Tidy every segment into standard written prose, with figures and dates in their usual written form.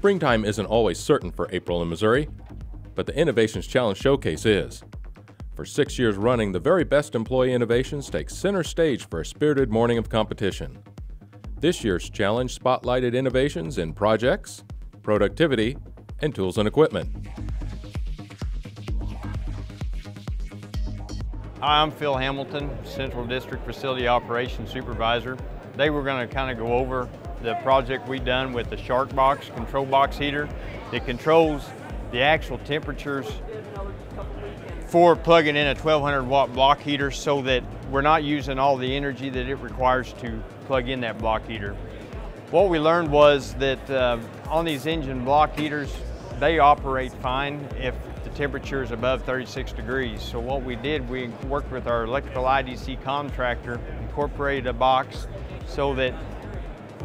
Springtime isn't always certain for April in Missouri, but the Innovations Challenge Showcase is. For 6 years running, the very best employee innovations take center stage for a spirited morning of competition. This year's challenge spotlighted innovations in projects, productivity, and tools and equipment. Hi, I'm Phil Hamilton, Central District Facility Operations Supervisor. Today we're going to kind of go over the project we've done with the Shark Box control box heater. It controls the actual temperatures for plugging in a 1200 watt block heater so that we're not using all the energy that it requires to plug in that block heater. What we learned was that on these engine block heaters, they operate fine if the temperature is above 36 degrees. So what we did, we worked with our electrical IDC contractor, incorporated a box so that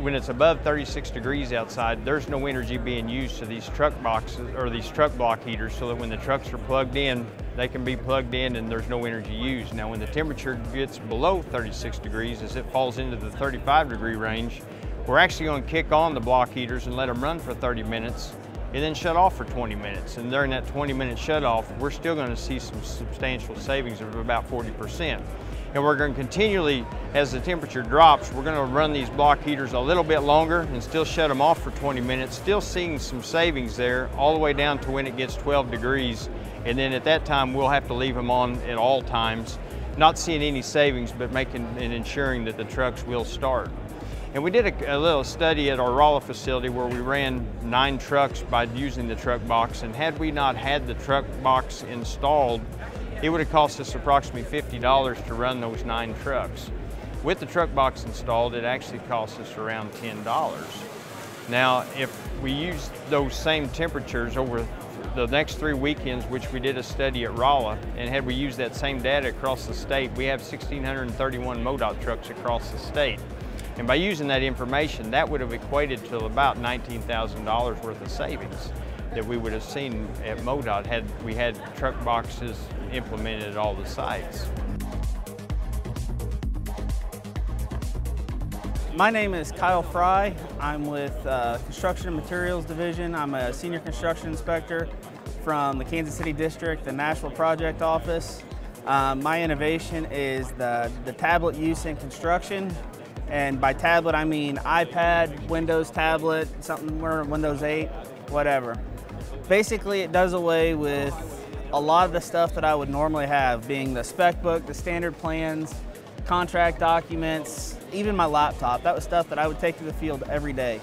when it's above 36 degrees outside, there's no energy being used to these truck boxes or these truck block heaters, so that when the trucks are plugged in, they can be plugged in and there's no energy used. Now when the temperature gets below 36 degrees, as it falls into the 35-degree range, we're actually going to kick on the block heaters and let them run for 30 minutes and then shut off for 20 minutes. And during that 20-minute shut off, we're still going to see some substantial savings of about 40%. And we're going to continually, as the temperature drops, we're going to run these block heaters a little bit longer and still shut them off for 20 minutes, still seeing some savings there all the way down to when it gets 12 degrees. And then at that time, we'll have to leave them on at all times, not seeing any savings, but making and ensuring that the trucks will start. And we did a little study at our Rolla facility where we ran 9 trucks by using the truck box, and had we not had the truck box installed, it would have cost us approximately $50 to run those 9 trucks. With the truck box installed, it actually cost us around $10. Now, if we use those same temperatures over the next 3 weekends, which we did a study at Rolla, and had we used that same data across the state, we have 1,631 MoDOT trucks across the state. And by using that information, that would have equated to about $19,000 worth of savings that we would have seen at MoDOT had we had truck boxes implemented at all the sites. My name is Kyle Fry. I'm with Construction and Materials Division. I'm a senior construction inspector from the Kansas City District, the Nashville Project Office. My innovation is the tablet use in construction. And by tablet, I mean iPad, Windows tablet, something Windows 8, whatever. Basically, it does away with a lot of the stuff that I would normally have, being the spec book, the standard plans, contract documents, even my laptop. That was stuff that I would take to the field every day.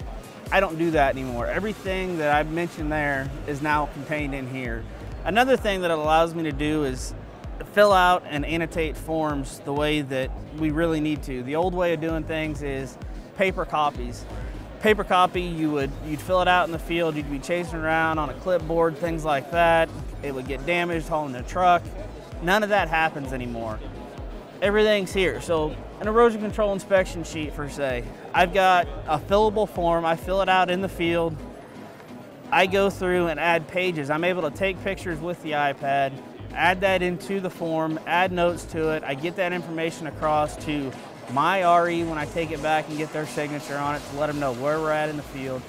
I don't do that anymore. Everything that I've mentioned there is now contained in here. Another thing that it allows me to do is fill out and annotate forms the way that we really need to. The old way of doing things is paper copies. Paper copy, you'd fill it out in the field, you'd be chasing around on a clipboard, things like that. It would get damaged hauling the truck. None of that happens anymore. Everything's here. So an erosion control inspection sheet, per se. I've got a fillable form, I fill it out in the field. I go through and add pages. I'm able to take pictures with the iPad, add that into the form, add notes to it. I get that information across to my RE when I take it back and get their signature on it to let them know where we're at in the field.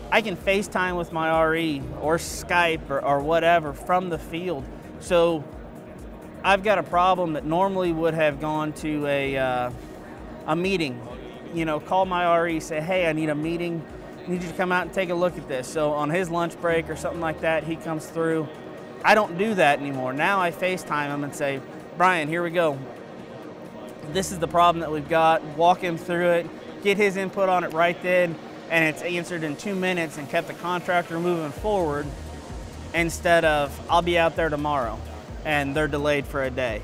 I can FaceTime with my RE or Skype or whatever from the field. So I've got a problem that normally would have gone to a meeting. You know, call my RE, say, hey, I need a meeting. I need you to come out and take a look at this. So on his lunch break or something like that, he comes through. I don't do that anymore. Now I FaceTime him and say, Brian, here we go. This is the problem that we've got. Walk him through it, get his input on it right then, and it's answered in 2 minutes and kept the contractor moving forward instead of, I'll be out there tomorrow, and they're delayed for a day.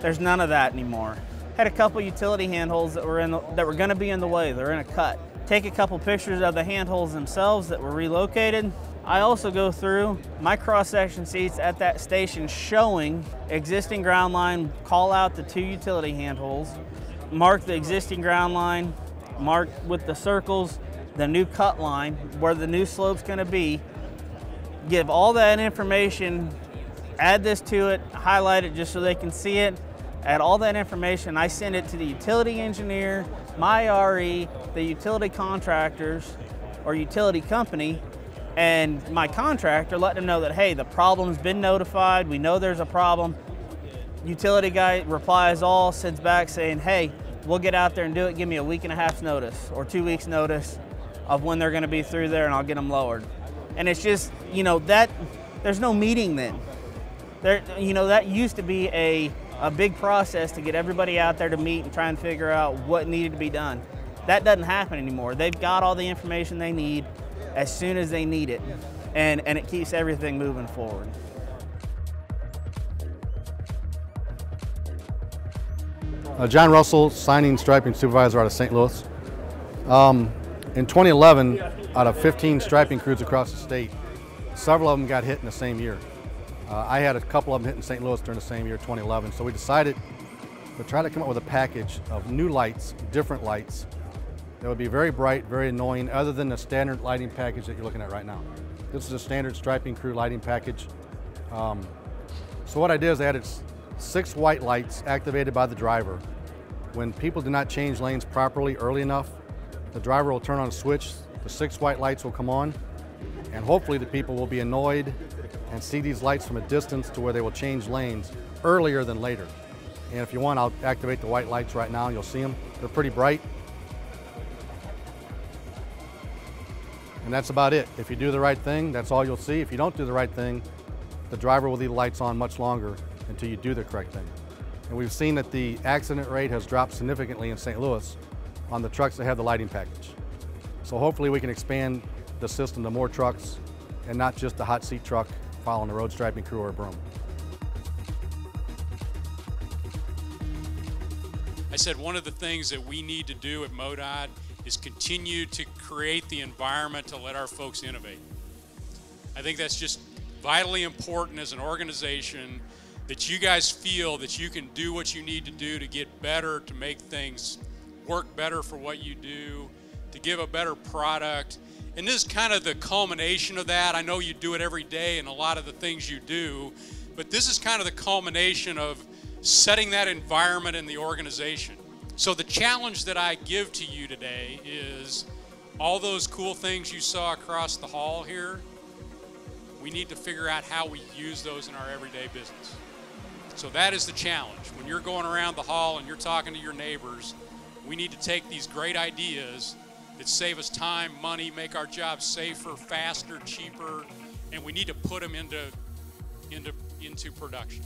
There's none of that anymore. Had a couple utility handholds that were going to be in the way. They're in a cut. Take a couple pictures of the handholds themselves that were relocated. I also go through my cross-section sheets at that station showing existing ground line, call out the 2 utility handholds, mark the existing ground line, mark with the circles the new cut line, where the new slope's gonna be, give all that information, add this to it, highlight it just so they can see it, add all that information. I send it to the utility engineer, my RE, the utility contractors or utility company, And my contractor let them know that, hey, the problem's been notified, we know there's a problem. Utility guy replies all, sends back saying, hey, we'll get out there and do it, give me a week and a half's notice or 2 weeks notice of when they're gonna be through there and I'll get them lowered. And it's just, you know, that there's no meeting then. You know, that used to be a big process to get everybody out there to meet and try and figure out what needed to be done. That doesn't happen anymore. They've got all the information they need as soon as they need it, and it keeps everything moving forward. John Russell, signing striping supervisor out of St. Louis. In 2011, out of 15 striping crews across the state, several of them got hit in the same year. I had a couple of them hit in St. Louis during the same year, 2011, so we decided to try to come up with a package of new lights, different lights, that would be very bright, very annoying, other than the standard lighting package that you're looking at right now. This is a standard striping crew lighting package. So what I did is I added 6 white lights activated by the driver. When people do not change lanes properly early enough, the driver will turn on a switch, the 6 white lights will come on, and hopefully the people will be annoyed and see these lights from a distance to where they will change lanes earlier than later. And if you want, I'll activate the white lights right now and you'll see them. They're pretty bright. And that's about it. If you do the right thing, that's all you'll see. If you don't do the right thing, the driver will leave the lights on much longer until you do the correct thing. And we've seen that the accident rate has dropped significantly in St. Louis on the trucks that have the lighting package. So hopefully we can expand the system to more trucks and not just the hot seat truck following the road striping crew or a broom. I said one of the things that we need to do at MoDOT is continue to create the environment to let our folks innovate. I think that's just vitally important as an organization, that you guys feel that you can do what you need to do to get better, to make things work better for what you do, to give a better product. And this is kind of the culmination of that. I know you do it every day in a lot of the things you do, but this is kind of the culmination of setting that environment in the organization. So the challenge that I give to you today is all those cool things you saw across the hall here, we need to figure out how we use those in our everyday business. So that is the challenge. When you're going around the hall and you're talking to your neighbors, we need to take these great ideas that save us time, money, make our jobs safer, faster, cheaper, and we need to put them into production.